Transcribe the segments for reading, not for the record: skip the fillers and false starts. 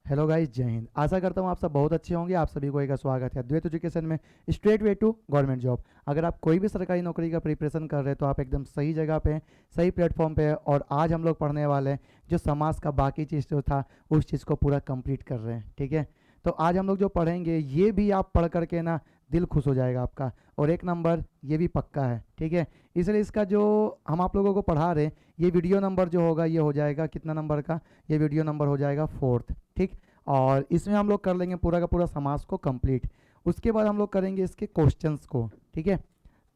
Hello guys, जय हिंद। आशा करता हूँ आप सब बहुत अच्छे होंगे। आप सभी को एक स्वागत है अद्वैत एजुकेशन में, straight way to government job. अगर आप कोई भी सरकारी नौकरी का प्रिपरेशन कर रहे हैं तो आप एकदम सही जगह पे हैं, सही प्लेटफॉर्म पे हैं। और आज हम लोग पढ़ने वाले हैं जो समाज का बाकी चीज़ जो था उस चीज़ को पूरा कंप्लीट कर रहे हैं। ठीक है, तो आज हम लोग जो पढ़ेंगे ये भी आप पढ़ करके ना दिल खुश हो जाएगा आपका, और एक नंबर ये भी पक्का है। ठीक है, इसलिए इसका जो हम आप लोगों को पढ़ा रहे हैं ये वीडियो नंबर जो होगा ये हो जाएगा कितना नंबर का, ये वीडियो नंबर हो जाएगा 4th। ठीक, और इसमें हम लोग कर लेंगे पूरा का पूरा समास को कंप्लीट। उसके बाद हम लोग करेंगे इसके क्वेश्चंस को। ठीक है,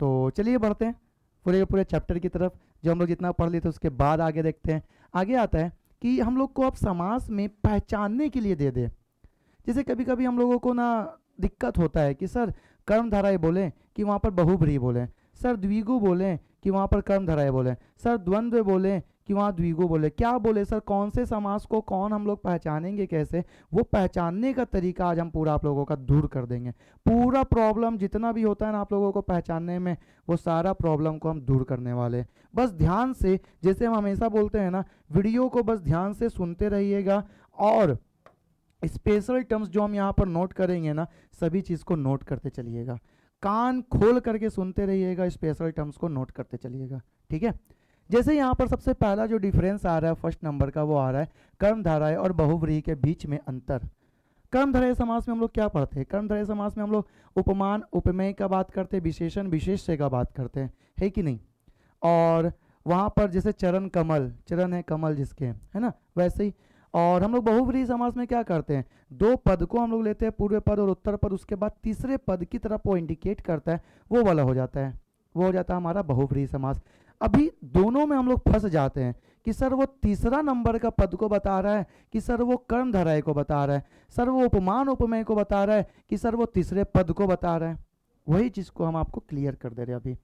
तो चलिए बढ़ते हैं पूरे के पूरे चैप्टर की तरफ। जो हम लोग जितना पढ़ लिए थे उसके बाद आगे देखते हैं। आगे आता है कि हम लोग को अब समास में पहचानने के लिए दे दे। जैसे कभी कभी हम लोगों को ना दिक्कत होता है कि सर कर्मधारय बोलें कि वहाँ पर बहुब्रीहि बोलें, सर द्विगु बोलें कि वहाँ पर कर्मधारय बोलें, सर द्वंद्व बोलें कि वहाँ द्विगु बोले, क्या बोले सर, कौन से समास को कौन हम लोग पहचानेंगे कैसे। वो पहचानने का तरीका आज हम पूरा आप लोगों का दूर कर देंगे। पूरा प्रॉब्लम जितना भी होता है ना आप लोगों को पहचानने में, वो सारा प्रॉब्लम को हम दूर करने वाले हैं। बस ध्यान से, जैसे हम हमेशा बोलते हैं ना, वीडियो को बस ध्यान से सुनते रहिएगा, और स्पेशल टर्म्स जो हम यहाँ पर नोट करेंगे ना, सभी चीज़ को नोट करते चलिएगा। कान खोल करके सुनते रहिएगा, स्पेशल टर्म्स को नोट करते चलिएगा। ठीक है, जैसे यहाँ पर सबसे पहला जो डिफरेंस आ रहा है फर्स्ट नंबर का, वो आ रहा है कर्मधारय और बहुव्रीहि के बीच में अंतर। कर्मधारय समास में हम लोग क्या पढ़ते हैं? कर्मधारय समास में हम लोग उपमान उपमेय का बात करते हैं, विशेषण विशेष्य का बात करते हैं, है कि नहीं। और वहाँ पर जैसे चरण कमल, चरण है कमल जिसके, है ना, वैसे ही। और हम लोग बहुव्रीहि समास में क्या करते हैं? दो पद को हम लोग लेते हैं, पूर्व पद और उत्तर पद, उसके बाद तीसरे पद की तरफ वो इंडिकेट करता है, वो वाला हो जाता है, वो हो जाता है हमारा बहुव्रीहि समास। अभी दोनों में हम लोग फंस जाते हैं कि सर वो तीसरा नंबर का पद को बता रहा है कि सर वो कर्मधारय को बता रहा है, सर वो उपमान उपमेय को बता रहा है कि सर वो तीसरे पद को बता रहा है। वही चीज़ को हम आपको क्लियर कर दे रहे हैं अभी।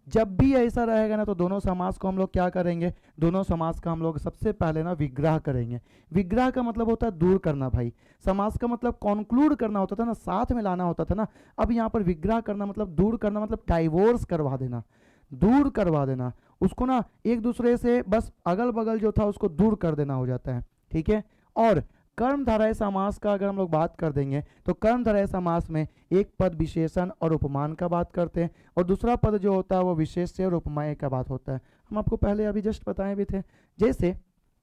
जब भी ऐसा रहेगा ना तो दोनों समास को हम लोग क्या करेंगे? दोनों समास का हम लोग सबसे पहले ना विग्रह करेंगे। विग्रह का मतलब होता है दूर करना भाई। समास का मतलब कॉन्क्लूड करना होता था ना, साथ में लाना होता था ना। अब यहाँ पर विग्रह करना मतलब दूर करना, मतलब डाइवोर्स करवा देना, दूर करवा देना उसको ना, एक दूसरे से बस अगल बगल जो था उसको दूर कर देना हो जाता है। ठीक है, और कर्मधारय समास का अगर हम लोग बात कर देंगे तो कर्मधारय समास में एक पद विशेषण और उपमान का बात करते हैं, और दूसरा पद जो होता है वो विशेष्य और उपमेय का बात होता है। हम आपको पहले अभी जस्ट बताए भी थे। जैसे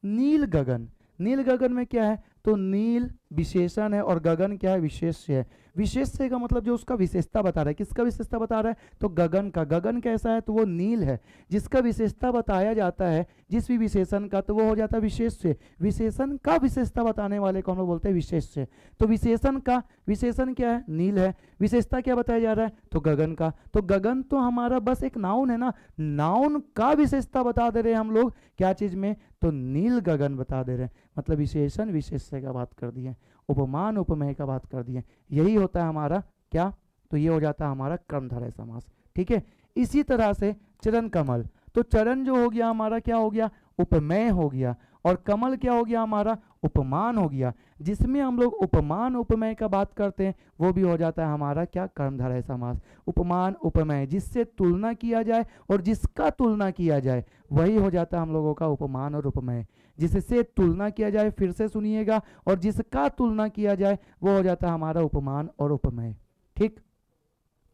नील गगन, नील गगन में क्या है? तो नील विशेषण है और गगन क्या है? विशेष्य है। विशेष्य का मतलब जो उसका विशेषता बता रहा है, किसका विशेषता बता रहा है? तो गगन का। गगन कैसा है? तो वो नील है। जिसका विशेषता बताया जाता है जिस भी विशेषण का, तो वो हो जाता है विशेष्य। विशेषण का विशेषता बताने वाले को हम लोग बोलते हैं विशेष्य। तो विशेषण का, विशेषण क्या है? नील है। विशेषता क्या बताया जा रहा है? तो गगन का। तो गगन तो हमारा बस एक नाउन है ना, नाउन का विशेषता बता दे रहे हैं हम लोग क्या चीज में? तो नील गगन बता दे रहे हैं। मतलब विशेषण विशेष्य का बात कर दिए, उपमान उपमेय का बात कर दिए। यही होता है हमारा क्या? तो ये हो जाता है हमारा कर्मधारय समास। ठीक है, इसी तरह से चरण कमल, तो चरण जो हो गया हमारा क्या हो गया? उपमेय हो गया। और कमल क्या हो गया हमारा? उपमान हो गया। जिसमें हम लोग उपमान उपमेय का बात करते हैं वो भी हो जाता है हमारा क्या? कर्मधारय समास। उपमान उपमेय, जिससे तुलना किया जाए और जिसका तुलना किया जाए, वही हो जाता है हम लोगों का उपमान और उपमेय। जिससे तुलना किया जाए, फिर से सुनिएगा, और जिसका तुलना किया जाए वो हो जाता है हमारा उपमान और उपमेय। ठीक,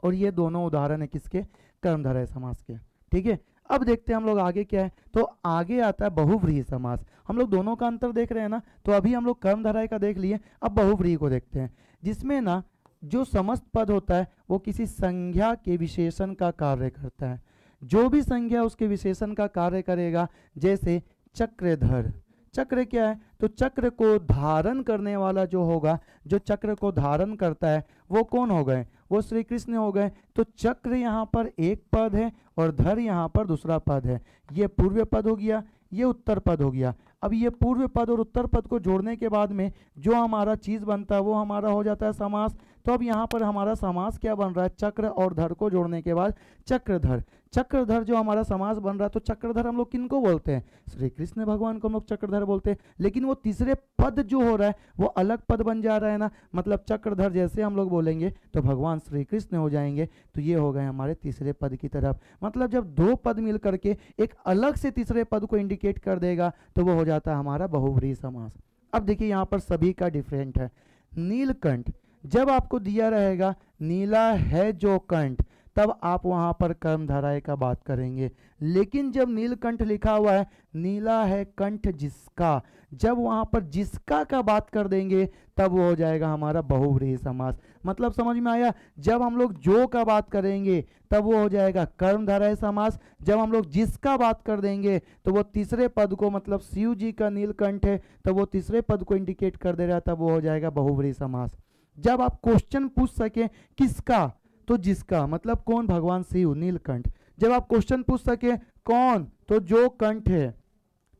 और ये दोनों उदाहरण है किसके? कर्मधारय समास के। ठीक है, अब देखते हैं हम लोग आगे क्या है। तो आगे आता है बहुव्रीहि समास। हम लोग दोनों का अंतर देख रहे हैं ना, तो अभी हम लोग कर्मधारय का देख लिए, अब बहुव्रीहि को देखते हैं। जिसमें ना जो समस्त पद होता है वो किसी संज्ञा के विशेषण का कार्य करता है। जो भी संज्ञा उसके विशेषण का कार्य करेगा, जैसे चक्रधर। चक्र क्या है? तो चक्र को धारण करने वाला जो होगा, जो चक्र को धारण करता है वो कौन हो गए? वो श्री कृष्ण हो गए। तो चक्र यहाँ पर एक पद है और धर यहाँ पर दूसरा पद है। ये पूर्व पद हो गया, ये उत्तर पद हो गया। अब ये पूर्व पद और उत्तर पद को जोड़ने के बाद में जो हमारा चीज बनता है वो हमारा हो जाता है समास। तो अब यहाँ पर हमारा समास क्या बन रहा है? चक्र और धर को जोड़ने के बाद चक्रधर। चक्रधर जो हमारा समास बन रहा है, तो चक्रधर हम लोग किनको बोलते हैं? श्री कृष्ण भगवान को हम लोग चक्रधर बोलते हैं। लेकिन वो तीसरे पद जो हो रहा है वो अलग पद बन जा रहा है ना, मतलब चक्रधर जैसे हम लोग बोलेंगे तो भगवान श्री कृष्ण हो जाएंगे। तो ये हो गए हमारे तीसरे पद की तरफ। मतलब जब दो पद मिल करके एक अलग से तीसरे पद को इंडिकेट कर देगा तो वो हो जाता है हमारा बहुव्रीहि समास। अब देखिए यहाँ पर सभी का डिफरेंट है। नीलकंठ जब आपको दिया रहेगा नीला है जो कंठ, तब आप वहां पर कर्मधारय का बात करेंगे। लेकिन जब नीलकंठ लिखा हुआ है नीला है कंठ जिसका, जब वहां पर जिसका का बात कर देंगे तब वो हो जाएगा हमारा बहुव्रीहि समास। मतलब समझ में आया? जब हम लोग जो का बात करेंगे तब वो हो जाएगा कर्मधारय समास। जब हम लोग जिसका बात कर देंगे तो वो तीसरे पद को, मतलब शिव जी का नीलकंठ है तो वो तीसरे पद को इंडिकेट कर दे रहा, तब वो हो जाएगा बहुव्रीहि समास। जब आप क्वेश्चन पूछ सके किसका, तो जिसका, मतलब कौन? भगवान शिव, नीलकंठ। जब आप क्वेश्चन पूछ सके कौन, तो जो कंठ है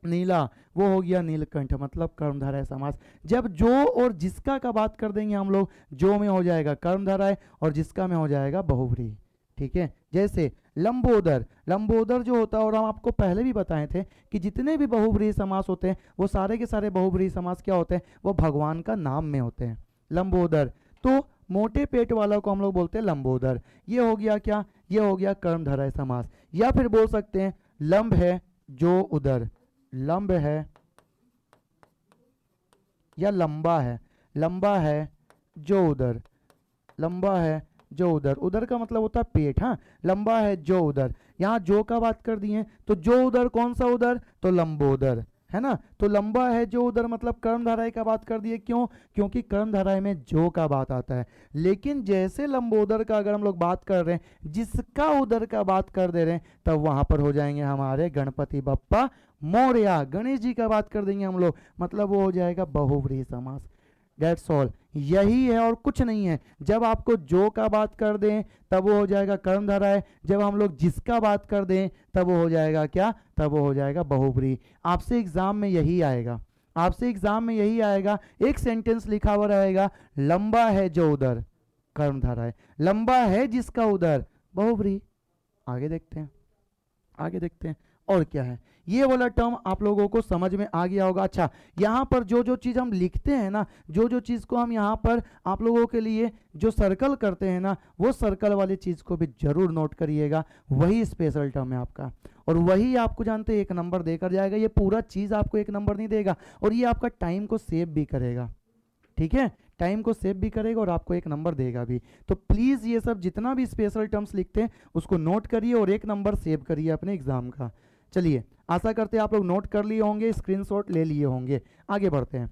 नीला वो हो गया नीलकंठ, मतलब कर्मधारय समास। जब जो और जिसका का बात कर देंगे हम लोग, जो में हो जाएगा कर्मधारय और जिसका में हो जाएगा बहुव्रीहि। ठीक है, जैसे लंबोदर, लंबोदर जो होता है, और हम आपको पहले भी बताए थे कि जितने भी बहुव्रीहि समास होते हैं वो सारे के सारे बहुव्रीहि समास क्या होते हैं? वो भगवान का नाम में होते हैं। लंबोदर, तो मोटे पेट वाला को हम लोग बोलते हैं लंबोदर। ये हो गया क्या? ये हो गया कर्मधारय समास। या फिर बोल सकते हैं लंब है जो उदर, लंब है या लंबा है, लंबा है जो उदर, लंबा है जो उदर, उदर का मतलब होता है पेट। हाँ, लंबा है जो उदर, यहाँ जो का बात कर दिए तो जो उदर कौन सा उदर? तो लंबोदर, है ना। तो लंबा है जो उदर मतलब कर्मधारय का बात कर दिए। क्यों? क्योंकि कर्मधारय में जो का बात आता है। लेकिन जैसे लंबोदर का अगर हम लोग बात कर रहे हैं, जिसका उदर का बात कर दे रहे हैं, तब वहां पर हो जाएंगे हमारे गणपति बप्पा मोरया, गणेश जी का बात कर देंगे हम लोग, मतलब वो हो जाएगा बहुव्रीहि समास। दैट्स ऑल, यही है और कुछ नहीं है। जब आपको जो का बात कर दें तब वो हो जाएगा कर्मधारय, जब हम लोग जिसका बात कर दें तब वो हो जाएगा क्या? तब वो हो जाएगा बहुव्रीहि। आपसे एग्जाम में यही आएगा, आपसे एग्जाम में यही आएगा। एक सेंटेंस लिखा हुआ रहेगा लंबा है जो उदर, कर्मधारय, लंबा है जिसका उदर, बहुव्रीहि। आगे देखते हैं, आगे देखते हैं और क्या है। ये वाला टर्म आप लोगों को समझ में आ गया होगा। अच्छा, यहाँ पर जो जो चीज़ हम लिखते हैं ना, जो जो चीज़ को हम यहाँ पर आप लोगों के लिए जो सर्कल करते हैं ना, वो सर्कल वाली चीज़ को भी जरूर नोट करिएगा। वही स्पेशल टर्म है आपका, और वही आपको जानते हैं 1 नंबर देकर जाएगा। ये पूरा चीज़ आपको 1 नंबर नहीं देगा, और ये आपका टाइम को सेव भी करेगा। ठीक है, टाइम को सेव भी करेगा और आपको 1 नंबर देगा भी। तो प्लीज़ ये सब जितना भी स्पेशल टर्म्स लिखते हैं उसको नोट करिए और 1 नंबर सेव करिए अपने एग्जाम का। चलिए, आशा करते हैं आप लोग नोट कर लिए होंगे, स्क्रीनशॉट ले लिए होंगे। आगे बढ़ते हैं।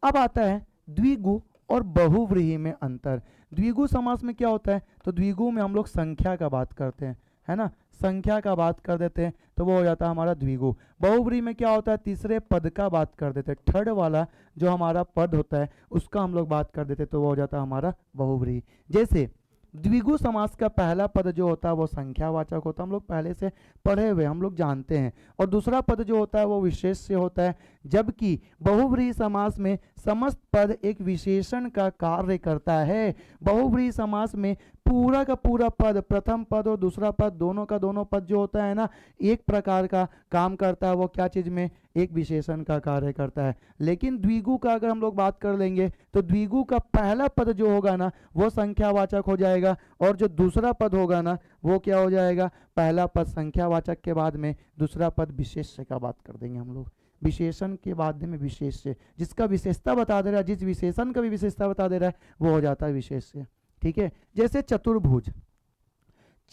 अब आता है द्विगु और बहुव्रीहि में अंतर। द्विगु समास में क्या होता है? तो द्विगु में हम लोग संख्या का बात करते हैं, है ना, संख्या का बात कर देते हैं तो वो हो जाता है हमारा द्विगु। बहुव्रीहि में क्या होता है? तीसरे पद का बात कर देते हैं, थर्ड वाला जो हमारा पद होता है उसका हम लोग बात कर देते हैं तो वो हो जाता है हमारा बहुव्रीहि। जैसे द्विगु समास का पहला पद जो होता है वो संख्यावाचक होता है, हम लोग पहले से पढ़े हुए, हम लोग जानते हैं, और दूसरा पद जो होता है वो विशेष से होता है। जबकि बहुव्रीहि समास में समस्त पद एक विशेषण का कार्य करता है। बहुव्रीहि समास में पूरा का पूरा पद, प्रथम पद और दूसरा पद, दोनों का दोनों पद जो होता है ना, एक प्रकार का काम करता है। वो क्या चीज में? एक विशेषण का कार्य करता है। लेकिन द्विगु का अगर हम लोग बात कर लेंगे तो द्विगु का पहला पद जो होगा ना वो संख्यावाचक हो जाएगा, और जो दूसरा पद होगा ना वो क्या हो जाएगा? पहला पद संख्यावाचक के बाद में दूसरा पद विशेष्य का बात कर देंगे हम लोग। विशेषण के बाद में विशेष्य, जिसका विशेषता बता दे रहा है, जिस विशेषण का भी विशेषता बता दे रहा है, वो हो जाता है विशेष्य। ठीक है, जैसे चतुर्भुज,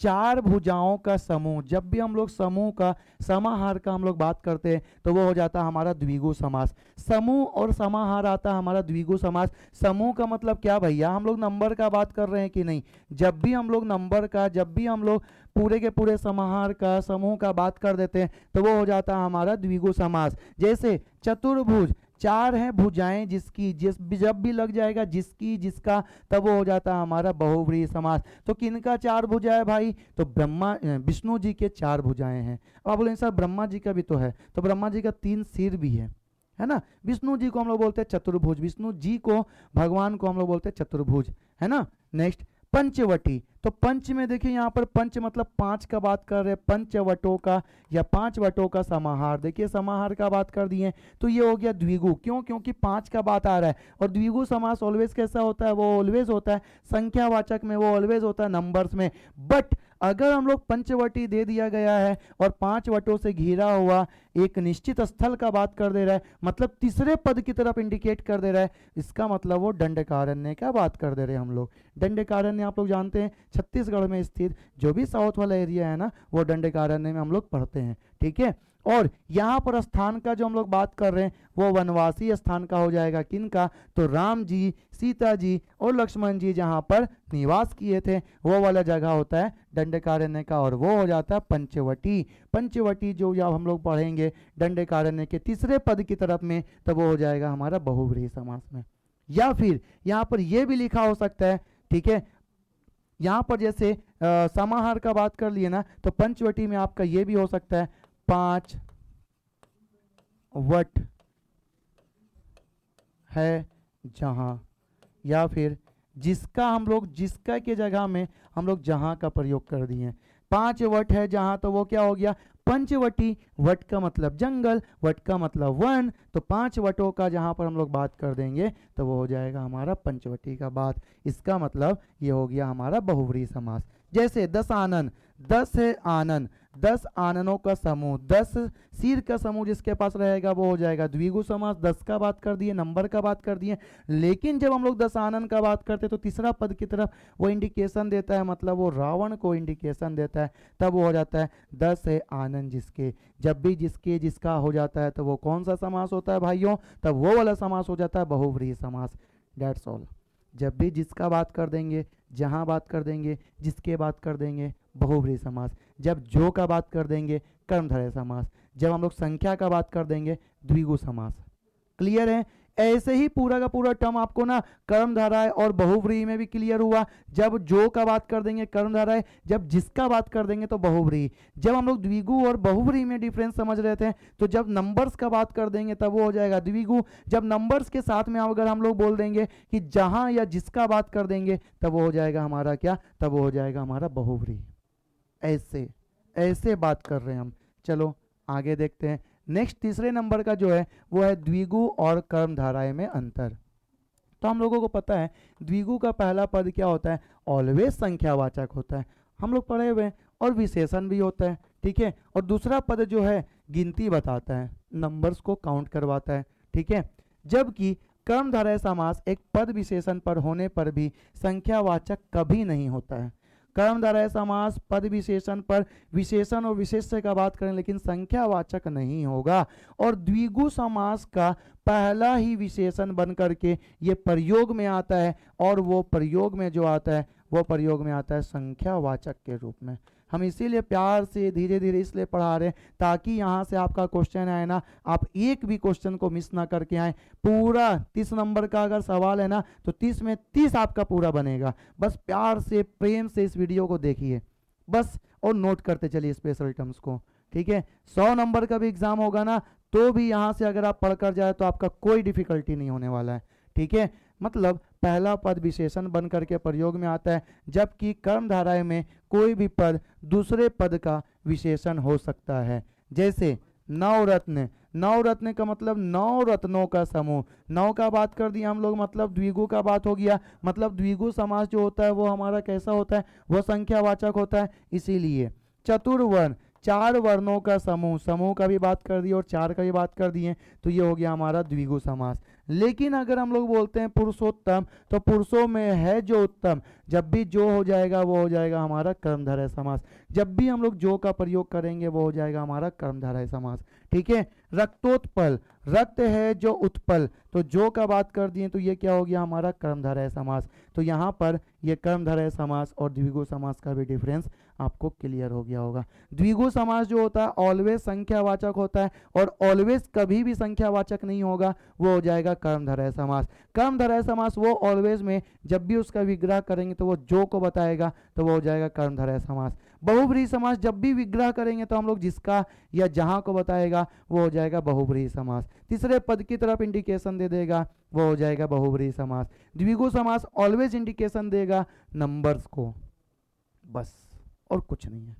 4 भुजाओं का समूह। जब भी हम लोग समूह का, समाहार का हम लोग बात करते हैं तो वो हो जाता है हमारा द्विगु समास। समूह और समाहार आता है हमारा द्विगु समास। समूह का मतलब क्या भैया? हम लोग नंबर का बात कर रहे हैं कि नहीं? जब भी हम लोग नंबर का, जब भी हम लोग पूरे के पूरे समाहार का, समूह का बात कर देते हैं तो वो हो जाता है हमारा द्विगु समास। जैसे चतुर्भुज, 4 हैं भुजाएं जिसकी, जब भी लग जाएगा जिसकी, जिसका, तब वो हो जाता है हमारा बहुव्रीहि समास। तो किनका 4 भुजा है भाई? तो ब्रह्मा, विष्णु जी के 4 भुजाएं हैं। अब आप बोलेंगे सर ब्रह्मा जी का भी तो है, तो ब्रह्मा जी का 3 सिर भी है ना। विष्णु जी को हम लोग बोलते हैं चतुर्भुज, विष्णु जी को, भगवान को हम लोग बोलते हैं चतुर्भुज, है ना। नेक्स्ट पंचवटी, तो पंच में देखिए यहाँ पर पंच मतलब 5 का बात कर रहे हैं, पंचवटों का या 5 वटों का समाहार। देखिए समाहार का बात कर दिए तो ये हो गया द्विगु। क्यों? क्योंकि 5 का बात आ रहा है, और द्विगु समास ऑलवेज कैसा होता है? वो ऑलवेज होता है संख्यावाचक में, वो ऑलवेज होता है नंबर्स में। बट अगर हम लोग पंचवटी दे दिया गया है और 5 वटों से घिरा हुआ एक निश्चित स्थल का बात कर दे रहा है, मतलब तीसरे पद की तरफ इंडिकेट कर दे रहा है, इसका मतलब वो दंडकारण्य का बात कर दे रहे हैं हम लोग। दंडकारण्य आप लोग जानते हैं छत्तीसगढ़ में स्थित जो भी साउथ वाला एरिया है ना, वो दंडकारण्य में हम लोग पढ़ते हैं, ठीक है। और यहाँ पर स्थान का जो हम लोग बात कर रहे हैं वो वनवासी स्थान का हो जाएगा, किनका, तो राम जी, सीता जी और लक्ष्मण जी जहाँ पर निवास किए थे वो वाला जगह होता है दंडकारण्य का, और वो हो जाता है पंचवटी। पंचवटी जो जब हम लोग पढ़ेंगे दंडकारण्य के तीसरे पद की तरफ में, तब वो हो जाएगा हमारा बहुव्रीहि समास में। या फिर यहाँ पर ये भी लिखा हो सकता है, ठीक है, यहाँ पर जैसे समाहार का बात कर लिए ना, तो पंचवटी में आपका ये भी हो सकता है 5 वट है जहां, या फिर जिसका हम लोग जिसका के जगह में हम लोग जहां का प्रयोग कर दिए। 5 वट है जहां, तो वो क्या हो गया पंचवटी। वट का मतलब जंगल, वट का मतलब वन, तो 5 वटों का जहां पर हम लोग बात कर देंगे तो वो हो जाएगा हमारा पंचवटी का बात। इसका मतलब ये हो गया हमारा बहुव्रीहि समास। जैसे 10 आनन, 10 है आनन, 10 आननों का समूह, 10 सिर का समूह जिसके पास रहेगा वो हो जाएगा द्विगु समास। 10 का बात कर दिए, नंबर का बात कर दिए, लेकिन जब हम लोग 10 आनन का बात करते हैं तो तीसरा पद की तरफ वो इंडिकेशन देता है, मतलब वो रावण को इंडिकेशन देता है, तब वो हो जाता है 10 है आनन जिसके। जब भी जिसके जिसका हो जाता है तो वो कौन सा समास होता है भाइयों, तब वो वाला समास हो जाता है बहुव्रीहि समास। That's all. जब भी जिसका बात कर देंगे, जहां बात कर देंगे, जिसके बात कर देंगे बहुव्रीहि समास। जब जो का बात कर देंगे कर्मधारय समास। जब हम लोग संख्या का बात कर देंगे द्विगु समास। क्लियर है? ऐसे ही पूरा का पूरा टर्म आपको ना कर्मधारय और बहुव्रीहि में भी क्लियर हुआ। जब जो का बात कर देंगे कर्मधारय, जब जिसका बात कर देंगे तो बहुव्रीहि। जब हम लोग द्विगु और बहुव्रीहि में डिफरेंस समझ रहे थे, तो जब नंबर्स का बात कर देंगे तब वो हो जाएगा द्विगु। जब नंबर्स के साथ में अगर हम लोग बोल देंगे कि जहां या जिसका बात कर देंगे तब वो हो जाएगा हमारा क्या, तब वो हो जाएगा हमारा बहुव्रीहि। ऐसे ऐसे बात कर रहे हैं हम। चलो आगे देखते हैं। नेक्स्ट तीसरे नंबर का जो है वो है द्विगु और कर्मधारय में अंतर। तो हम लोगों को पता है द्विगु का पहला पद क्या होता है, ऑलवेज संख्यावाचक होता है, हम लोग पढ़े हुए हैं, और विशेषण भी होता है, ठीक है। और दूसरा पद जो है गिनती बताता है, नंबर्स को काउंट करवाता है, ठीक है। जबकि कर्मधारय समास एक पद विशेषण पर होने पर भी संख्यावाचक कभी नहीं होता है। कर्मधारय समास पद विशेषण पर विशेषण और विशेष्य का बात करें लेकिन संख्यावाचक नहीं होगा। और द्विगु समास का पहला ही विशेषण बन करके ये प्रयोग में आता है, और वो प्रयोग में जो आता है वो प्रयोग में आता है संख्यावाचक के रूप में। हम इसीलिए प्यार से धीरे धीरे इसलिए पढ़ा रहे हैं ताकि यहाँ से आपका क्वेश्चन आए ना, आप एक भी क्वेश्चन को मिस ना करके आए। पूरा 30 नंबर का अगर सवाल है ना तो 30 में 30 आपका पूरा बनेगा। बस प्यार से प्रेम से इस वीडियो को देखिए बस, और नोट करते चलिए स्पेशल टर्म्स को, ठीक है। 100 नंबर का भी एग्जाम होगा ना तो भी यहाँ से अगर आप पढ़कर जाए तो आपका कोई डिफिकल्टी नहीं होने वाला है, ठीक है। मतलब पहला पद विशेषण बन करके प्रयोग में आता है, जबकि कर्मधारय में कोई भी पद दूसरे पद का विशेषण हो सकता है। जैसे नवरत्न, नवरत्न का मतलब 9 रत्नों का समूह। 9 का बात कर दिया हम लोग, मतलब द्विगु का बात हो गया। मतलब द्विगु समास जो होता है वो हमारा कैसा होता है, वो संख्यावाचक होता है। इसीलिए चतुर्वर्ण, 4 वर्णों का समूह, समूह का भी बात कर दिए और 4 का भी बात कर दिए, तो ये हो गया हमारा द्विगु समास। लेकिन अगर हम लोग बोलते हैं पुरुषोत्तम, तो पुरुषों में है जो उत्तम, जब भी जो हो जाएगा वो हो जाएगा हमारा कर्मधारय समास। जब भी हम लोग जो का प्रयोग करेंगे वो हो जाएगा हमारा कर्मधारय समास, ठीक है। रक्तोत्पल, रक्त है जो उत्पल, तो जो का बात कर दिए तो ये क्या हो गया हमारा कर्मधारय समास। तो यहाँ पर ये कर्मधारय समास और द्विगु समास का भी डिफरेंस आपको क्लियर हो गया होगा। द्विगु समास जो होता है ऑलवेज संख्यावाचक होता है, और ऑलवेज कभी भी संख्यावाचक नहीं होगा, वो हो जाएगा कर्मधारय समास। कर्मधारय समास वो ऑलवेज में जब भी उसका विग्रह करेंगे तो वो जो को बताएगा, तो वो हो जाएगा कर्मधारय समास। बहुव्रीहि समास जब भी विग्रह करेंगे तो हम लोग जिसका या जहां को बताएगा, वो हो जाएगा बहुव्रीहि समास। तीसरे पद की तरफ इंडिकेशन दे देगा, वो हो जाएगा बहुव्रीहि समास। द्विगु समास ऑलवेज इंडिकेशन देगा नंबर्स को, बस और कुछ नहीं है,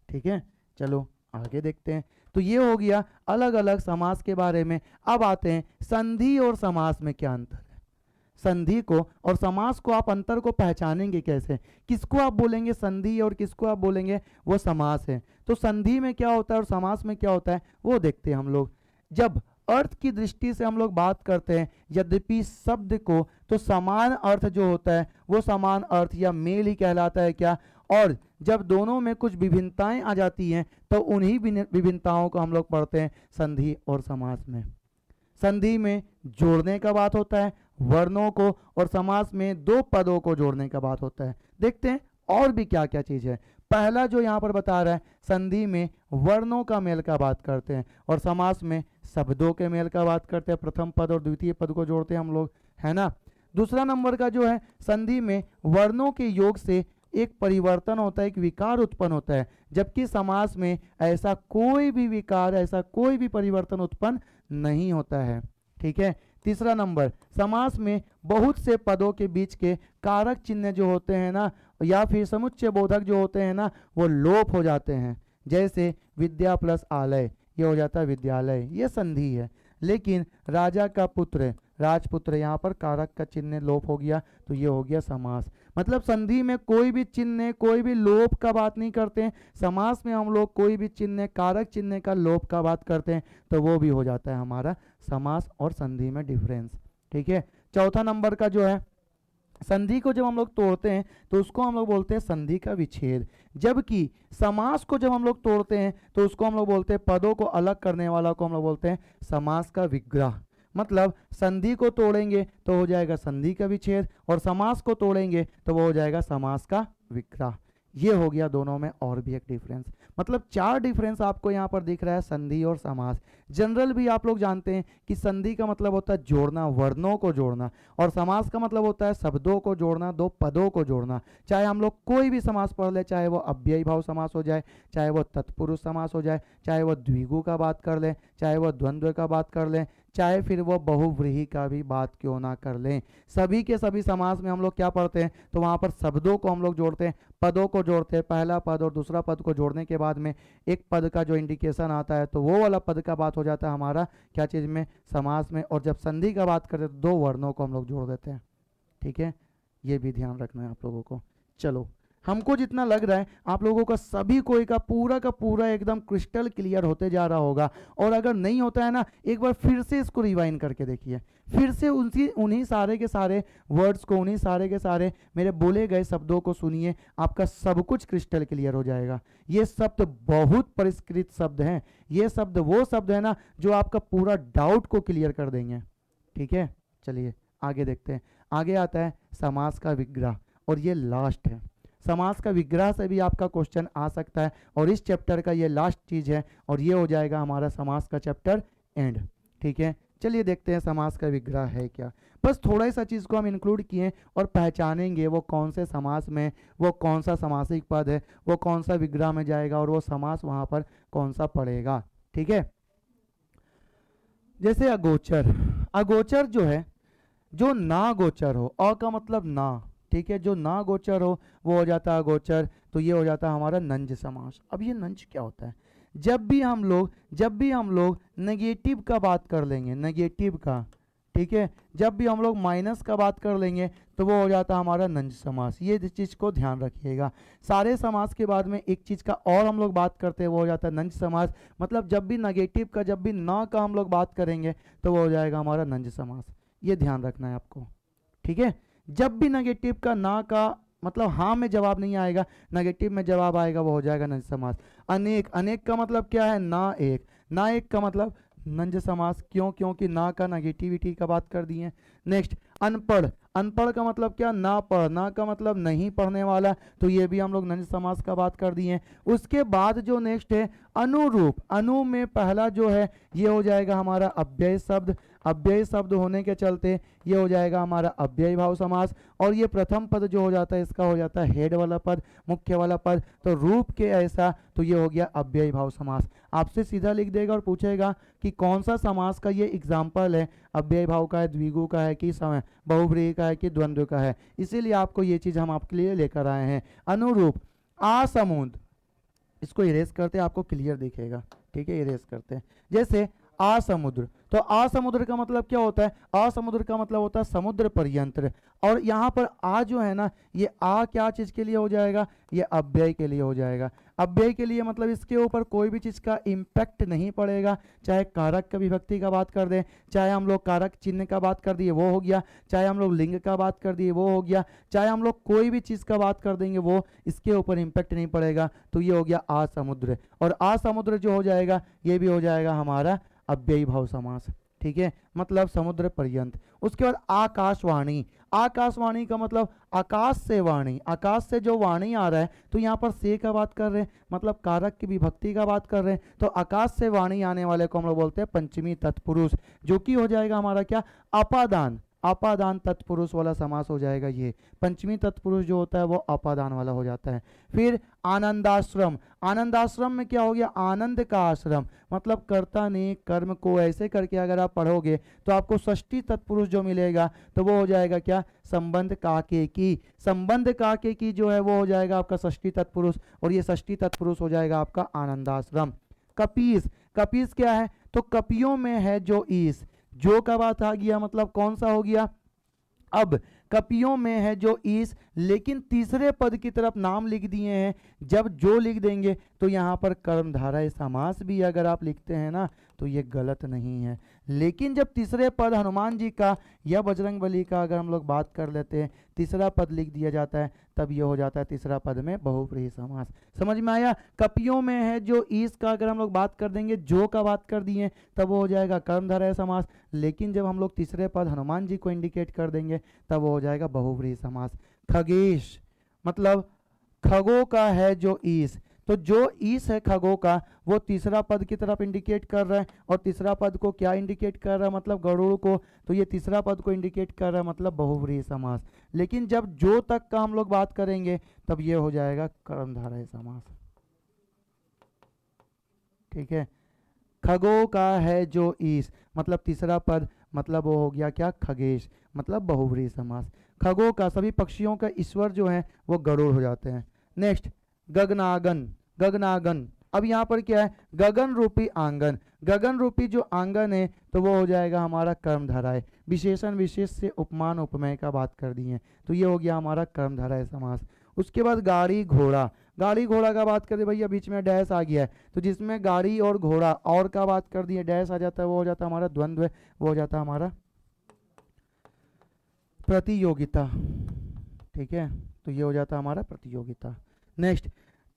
ठीक है। चलो आगे देखते हैं। तो ये हो गया अलग अलग समास के बारे में। अब आते हैं संधि और समास में क्या अंतर है। संधि को और समास को आप अंतर को पहचानेंगे कैसे, किसको आप बोलेंगे संधि और किसको आप बोलेंगे वो समास है। तो संधि में क्या होता है और समास में क्या होता है वो देखते हैं हम लोग। जब अर्थ की दृष्टि से हम लोग बात करते हैं यद्यपि शब्द को, तो समान अर्थ जो होता है वो समान अर्थ या मेल ही कहलाता है क्या, और जब दोनों में कुछ विभिन्नताएं आ जाती हैं तो उन्हीं विभिन्नताओं को हम लोग पढ़ते हैं संधि और समास में। संधि में जोड़ने का बात होता है वर्णों को, और समास में दो पदों को जोड़ने का बात होता है। देखते हैं और भी क्या क्या चीज है। पहला जो यहाँ पर बता रहा है, संधि में वर्णों का मेल का बात करते हैं और समास में शब्दों के मेल का बात करते हैं, प्रथम पद और द्वितीय पद को जोड़ते हैं हम लोग, है ना। दूसरा नंबर का जो है, संधि में वर्णों के योग से एक परिवर्तन होता है, एक विकार उत्पन्न होता है, जबकि समास में ऐसा कोई भी विकार, ऐसा कोई भी परिवर्तन उत्पन्न नहीं होता है। ठीक है। तीसरा नंबर, समास में बहुत से पदों के बीच के कारक चिन्ह जो होते हैं ना, या फिर समुच्चय बोधक जो होते हैं ना, वो लोप हो जाते हैं। जैसे विद्या प्लस आलय, ये हो जाता है विद्यालय, ये संधि है। लेकिन राजा का पुत्र, राजपुत्र, यहाँ पर कारक का चिन्ह लोप हो गया, तो ये हो गया समास। मतलब संधि में कोई भी चिन्ह, कोई भी लोप का बात नहीं करते हैं। समास में हम लोग कोई भी चिन्ह, कारक चिन्ह का लोप का बात करते हैं, तो वो भी हो जाता है हमारा समास और संधि में डिफरेंस। ठीक है। चौथा नंबर का जो है, संधि को जब हम लोग तोड़ते हैं तो उसको हम लोग बोलते हैं संधि का विच्छेद, जबकि समास को जब हम लोग तोड़ते हैं तो उसको हम लोग बोलते हैं, पदों को अलग करने वाला को हम लोग बोलते हैं समास का विग्रह। मतलब संधि को तोड़ेंगे तो हो जाएगा संधि का विच्छेद, और समास को तोड़ेंगे तो वो हो जाएगा समास का विग्रह। ये हो गया दोनों में और भी एक डिफरेंस। मतलब 4 डिफरेंस आपको यहाँ पर दिख रहा है संधि और समास। जनरल भी आप लोग जानते हैं कि संधि का मतलब होता है जोड़ना, वर्णों को जोड़ना, और समास का मतलब होता है शब्दों को जोड़ना, दो पदों को जोड़ना। चाहे हम लोग कोई भी समास पढ़ ले, चाहे वो अव्ययी भाव समास हो जाए, चाहे वो तत्पुरुष समास हो जाए, चाहे वो द्विगु का बात कर ले, चाहे वो द्वंद्व का बात कर ले, चाहे फिर वो बहुव्रीहि का भी बात क्यों ना कर लें, सभी के सभी समास में हम लोग क्या पढ़ते हैं, तो वहाँ पर शब्दों को हम लोग जोड़ते हैं, पदों को जोड़ते हैं। पहला पद और दूसरा पद को जोड़ने के बाद में एक पद का जो इंडिकेशन आता है, तो वो वाला पद का बात हो जाता है हमारा क्या चीज़ में, समास में। और जब संधि का बात करते हैं तो 2 वर्णों को हम लोग जोड़ देते हैं। ठीक है, ये भी ध्यान रखना है आप लोगों को। चलो, हमको जितना लग रहा है आप लोगों का सभी कोई का पूरा एकदम क्रिस्टल क्लियर होते जा रहा होगा। और अगर नहीं होता है ना, एक बार फिर से इसको रिवाइंड करके देखिए, फिर से उन्हीं सारे के सारे वर्ड्स को, उन्हीं सारे के सारे मेरे बोले गए शब्दों को सुनिए, आपका सब कुछ क्रिस्टल क्लियर हो जाएगा। ये शब्द बहुत परिष्कृत शब्द हैं, ये शब्द वो शब्द है ना जो आपका पूरा डाउट को क्लियर कर देंगे। ठीक है, चलिए आगे देखते हैं। आगे आता है समास का विग्रह, और ये लास्ट है। समास का विग्रह से भी आपका क्वेश्चन आ सकता है, और इस चैप्टर का ये लास्ट चीज है, और ये हो जाएगा हमारा समास का चैप्टर एंड। ठीक है, चलिए देखते हैं समास का विग्रह है क्या। बस थोड़ा सा चीज को हम इंक्लूड किए और पहचानेंगे वो कौन से समास में, वो कौन सा समासिक पद है, वो कौन सा विग्रह में जाएगा, और वो समास वहां पर कौन सा पड़ेगा। ठीक है, जैसे अगोचर, अगोचर जो है, जो ना गोचर हो, अ का मतलब ना, ठीक है, जो ना गोचर हो वो हो जाता है अगोचर, तो ये हो जाता है हमारा नंज समास। अब ये नंज क्या होता है, जब भी हम लोग नेगेटिव का बात कर लेंगे, नेगेटिव का, ठीक है, जब भी हम लोग माइनस का बात कर लेंगे तो वो हो जाता है हमारा नंज समास। ये चीज को ध्यान रखिएगा। सारे समास के बाद में एक चीज का और हम लोग बात करते हैं, वो हो जाता है नंज समास। मतलब जब भी नेगेटिव का, जब भी ना का हम लोग बात करेंगे तो वो हो जाएगा हमारा नंज समास। ये ध्यान रखना है आपको। ठीक है, जब भी नेगेटिव का, ना का मतलब हाँ में जवाब नहीं आएगा, नेगेटिव में जवाब आएगा, वो हो जाएगा नंज समास। अनेक, अनेक का मतलब क्या है, ना एक, ना एक का मतलब नंज समास। क्यों, क्योंकि ना का नेगेटिविटी का बात कर दिए। नेक्स्ट, अनपढ़, अनपढ़ का मतलब क्या, ना पढ़, ना का मतलब नहीं पढ़ने वाला, तो ये भी हम लोग नंज समास का बात कर दिए। उसके बाद जो नेक्स्ट है अनुरूप, अनु में पहला जो है ये हो जाएगा हमारा अव्यय शब्द। अव्यय शब्द होने के चलते ये हो जाएगा हमारा अव्ययी भाव समास। और ये प्रथम पद जो हो जाता है इसका हो जाता है हेड वाला पद, मुख्य वाला पद, तो रूप के ऐसा, तो ये हो गया अव्ययी भाव समास। आपसे सीधा लिख देगा और पूछेगा कि कौन सा समास का ये एग्जाम्पल है, अव्ययी भाव का है, द्विगु का है, कि समय बहुव्रीहि का है, कि द्वंद्व का है। इसीलिए आपको ये चीज हम आपके लिए लेकर आए हैं। अनुरूप, आसमुद, इसको इरेज करते हैं, आपको क्लियर दिखेगा। ठीक है, इरेज करते हैं। जैसे आसमुद्र, तो असमुद्र का मतलब क्या होता है? असमुद्र का मतलब होता है समुद्र पर्यंत। और यहाँ पर आ जो है ना, ये आ क्या चीज के लिए हो जाएगा? ये अव्यय के लिए हो जाएगा। अव्यय के लिए मतलब इसके ऊपर कोई भी चीज का इम्पैक्ट नहीं पड़ेगा, चाहे कारक का विभक्ति का बात कर दें, चाहे हम लोग कारक चिन्ह का बात कर दिए वो हो गया, चाहे हम लोग लिंग का बात कर दिए वो हो गया, चाहे हम लोग कोई भी चीज का बात कर देंगे वो इसके ऊपर इम्पैक्ट नहीं पड़ेगा। तो ये हो गया असमुद्र। और असमुद्र जो हो जाएगा ये भी हो जाएगा हमारा अव्ययी भाव समास। ठीक है, मतलब समुद्र पर्यंत। उसके बाद आकाशवाणी। आकाशवाणी का मतलब आकाश से वाणी, आकाश से जो वाणी आ रहा है, तो यहाँ पर से का बात कर रहे हैं, मतलब कारक की विभक्ति का बात कर रहे हैं। तो आकाश से वाणी आने वाले को हम लोग बोलते हैं पंचमी तत्पुरुष, जो कि हो जाएगा हमारा क्या? अपादान। अपादान तत्पुरुष वाला समास हो जाएगा ये। पंचमी तत्पुरुष जो होता है वो अपादान वाला हो जाता है। फिर आनंदाश्रम। आनंदाश्रम में क्या हो गया? आनंद का आश्रम, मतलब कर्ता ने कर्म को ऐसे करके अगर आप पढ़ोगे तो आपको षष्ठी तत्पुरुष जो मिलेगा तो वो हो जाएगा क्या? संबंध काके की। संबंध काके की जो है वो हो जाएगा आपका षष्ठी तत्पुरुष, और ये षष्ठी तत्पुरुष हो जाएगा आपका आनंदाश्रम। कपीस। कपीस क्या है? तो कपियों में है जो ईस, जो का बात आ गया, मतलब कौन सा हो गया? अब कपियों में है जो ईस, लेकिन तीसरे पद की तरफ नाम लिख दिए हैं। जब जो लिख देंगे तो यहाँ पर कर्मधारय समास भी अगर आप लिखते हैं ना तो ये गलत नहीं है। लेकिन जब तीसरे पद हनुमान जी का या बजरंगबली का अगर हम लोग बात कर लेते हैं, तीसरा पद लिख दिया जाता है, तब ये हो जाता है तीसरा पद में बहुव्रीहि समास। समझ में आया? कपियों में है जो ईस का अगर हम लोग बात कर देंगे, जो का बात कर दिए, तब वो हो जाएगा कर्मधारय समास। लेकिन जब हम लोग तीसरे पद हनुमान जी को इंडिकेट कर देंगे तब वो हो जाएगा बहुव्रीहि समास। खगेश, मतलब खगों का है जो ईस, तो जो ईस है खगों का वो तीसरा पद की तरफ इंडिकेट कर रहा है, और तीसरा पद को क्या इंडिकेट कर रहा है? मतलब गरुड़ को। तो ये तीसरा पद को इंडिकेट कर रहा है, मतलब बहुव्रीहि समास। लेकिन जब जो तक का हम लोग बात करेंगे तब ये हो जाएगा कर्मधारय समास। ठीक है, खगों का है जो ईस, मतलब तीसरा पद, मतलब वो हो गया क्या? खगेश, मतलब बहुव्रीहि समास। खगों का, सभी पक्षियों का ईश्वर जो है वो गरुड़ हो जाते हैं। नेक्स्ट, गगनागन। गगनागन, अब यहाँ पर क्या है? गगन रूपी आंगन। गगन रूपी जो आंगन है तो वो हो जाएगा हमारा कर्मधारय। विशेषण विशेष से उपमान उपमेय का बात कर दिए, तो ये हो गया हमारा कर्मधारय समास। उसके बाद गाड़ी घोड़ा। गाड़ी घोड़ा का बात कर दे भैया, बीच में डैश आ गया है, तो जिसमें गाड़ी और घोड़ा और का बात कर दिए, डैश आ जाता है, वो हो जाता है हमारा द्वंद्व, वो हो जाता है हमारा प्रतियोगिता। ठीक है, तो ये हो जाता है हमारा प्रतियोगिता। नेक्स्ट,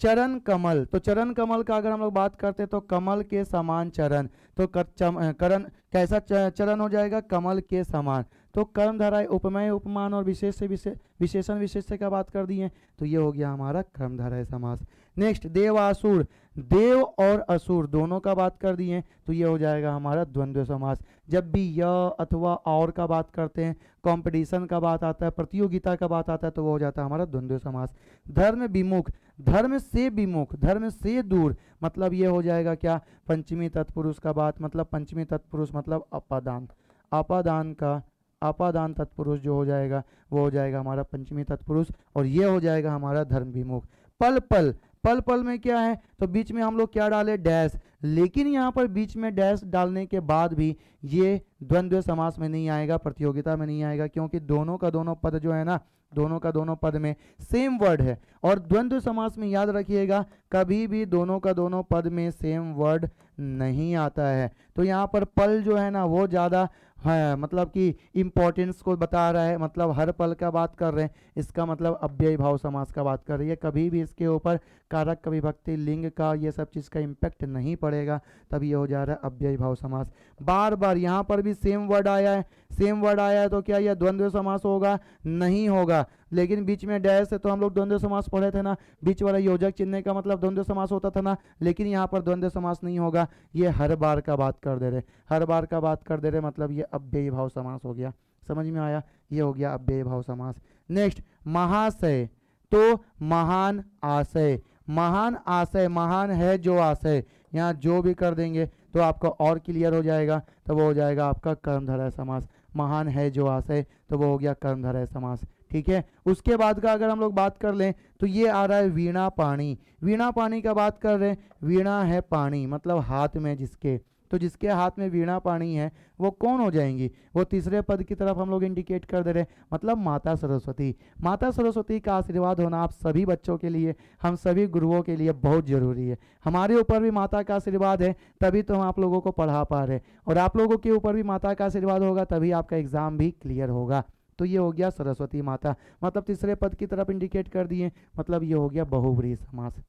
चरण कमल। तो चरण कमल का अगर हम लोग बात करते हैं तो कमल के समान चरण, तो करण कैसा चरण हो जाएगा? कमल के समान। तो कर्मधारय उपमेय उपमान और विशेष से विशेषण विशेष से क्या बात कर दिए, तो ये हो गया हमारा कर्मधारय समास। नेक्स्ट, देवासुर। देव और असुर दोनों का बात कर दिए, तो ये हो जाएगा हमारा द्वंद्व समास। जब भी य अथवा और का बात करते हैं, कंपटीशन का बात आता है, प्रतियोगिता का बात आता है, तो वो हो जाता है हमारा द्वंद्व समास। धर्म विमुख। धर्म से विमुख, धर्म से दूर, मतलब ये हो जाएगा क्या? पंचमी तत्पुरुष का बात, मतलब पंचमी तत्पुरुष मतलब अपादान। अपादान का अपादान तत्पुरुष जो हो जाएगा वो हो जाएगा हमारा पंचमी तत्पुरुष, और ये हो जाएगा हमारा धर्म विमुख। पल पल। पल पल में क्या है? तो बीच में हम लोग क्या डाले? डैश। लेकिन यहाँ पर बीच में डैश डालने के बाद भी ये द्वंद्व समास में नहीं आएगा, प्रतियोगिता में नहीं आएगा, क्योंकि दोनों का दोनों पद जो है ना, दोनों का दोनों पद में सेम वर्ड है। और द्वंद्व समास में याद रखिएगा, कभी भी दोनों का दोनों पद में सेम वर्ड नहीं आता है। तो यहाँ पर पल जो है ना वो ज़्यादा है, मतलब कि इम्पोर्टेंस को बता रहा है, मतलब हर पल का बात कर रहे हैं, इसका मतलब अव्ययी भाव समास का बात कर रही है। कभी भी इसके ऊपर कारक का विभक्ति लिंग का ये सब चीज़ का इम्पैक्ट नहीं पड़ेगा, तब ये हो जा रहा है अव्ययी भाव समास। बार बार यहाँ पर भी सेम वर्ड आया है, सेम वर्ड आया है, तो क्या यह द्वंद्व समास होगा? नहीं होगा। लेकिन बीच में डैश है तो हम लोग द्वंद्व समास पढ़े थे ना, बीच वाला योजक चिन्ह का मतलब द्वंद्व समास होता था ना, लेकिन यहाँ पर द्वंद्व समास नहीं होगा, ये हर बार का बात कर दे रहे, हर बार का बात कर दे रहे, मतलब ये अव्ययी भाव समास हो गया। समझ में आया? ये हो गया अव्ययी भाव समास। नेक्स्ट, महाशय। तो महान आशय। महान आशय, महान है जो आशय, यहाँ जो भी कर देंगे तो आपका और क्लियर हो जाएगा, तो वो हो जाएगा आपका कर्मधारय समास। महान है जो आशय, तो वो हो गया कर्मधारय समास। ठीक है, उसके बाद का अगर हम लोग बात कर लें तो ये आ रहा है वीणा पाणी। वीणा पाणी का बात कर रहे हैं, वीणा है पाणी, मतलब हाथ में जिसके, तो जिसके हाथ में वीणा पाणी है वो कौन हो जाएंगी? वो तीसरे पद की तरफ हम लोग इंडिकेट कर दे रहे हैं, मतलब माता सरस्वती। माता सरस्वती का आशीर्वाद होना आप सभी बच्चों के लिए, हम सभी गुरुओं के लिए बहुत जरूरी है। हमारे ऊपर भी माता का आशीर्वाद है, तभी तो हम आप लोगों को पढ़ा पा रहे हैं, और आप लोगों के ऊपर भी माता का आशीर्वाद होगा तभी आपका एग्जाम भी क्लियर होगा। तो ये हो गया सरस्वती माता, मतलब तीसरे पद की तरफ इंडिकेट कर दिए, मतलब ये हो गया बहुव्रीहि समास।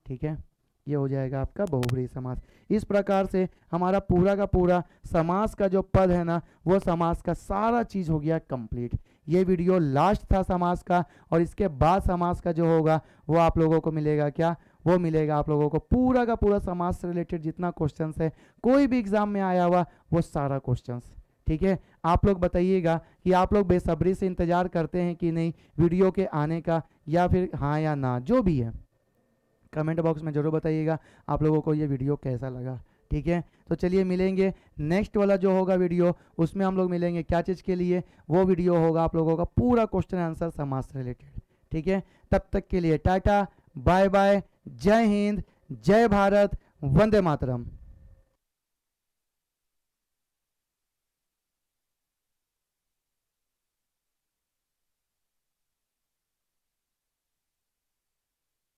ठीक है, ये हो जाएगा आपका बहुव्रीहि समास। इस प्रकार से हमारा पूरा का पूरा समास का जो पद है ना, वो समास का सारा चीज हो गया कंप्लीट। ये वीडियो लास्ट था समास का, और इसके बाद समास का जो होगा वो आप लोगों को मिलेगा क्या? वो मिलेगा आप लोगों को पूरा का पूरा समास से रिलेटेड जितना क्वेश्चन है कोई भी एग्जाम में आया हुआ वो सारा क्वेश्चन। ठीक है, आप लोग बताइएगा कि आप लोग बेसब्री से इंतजार करते हैं कि नहीं वीडियो के आने का, या फिर हाँ या ना, जो भी है कमेंट बॉक्स में जरूर बताइएगा आप लोगों को ये वीडियो कैसा लगा। ठीक है, तो चलिए मिलेंगे नेक्स्ट वाला जो होगा वीडियो, उसमें हम लोग मिलेंगे क्या चीज़ के लिए? वो वीडियो होगा आप लोगों का पूरा क्वेश्चन आंसर समास से रिलेटेड। ठीक है, तब तक के लिए टाटा बाय बाय, जय हिंद, जय भारत, वंदे मातरम।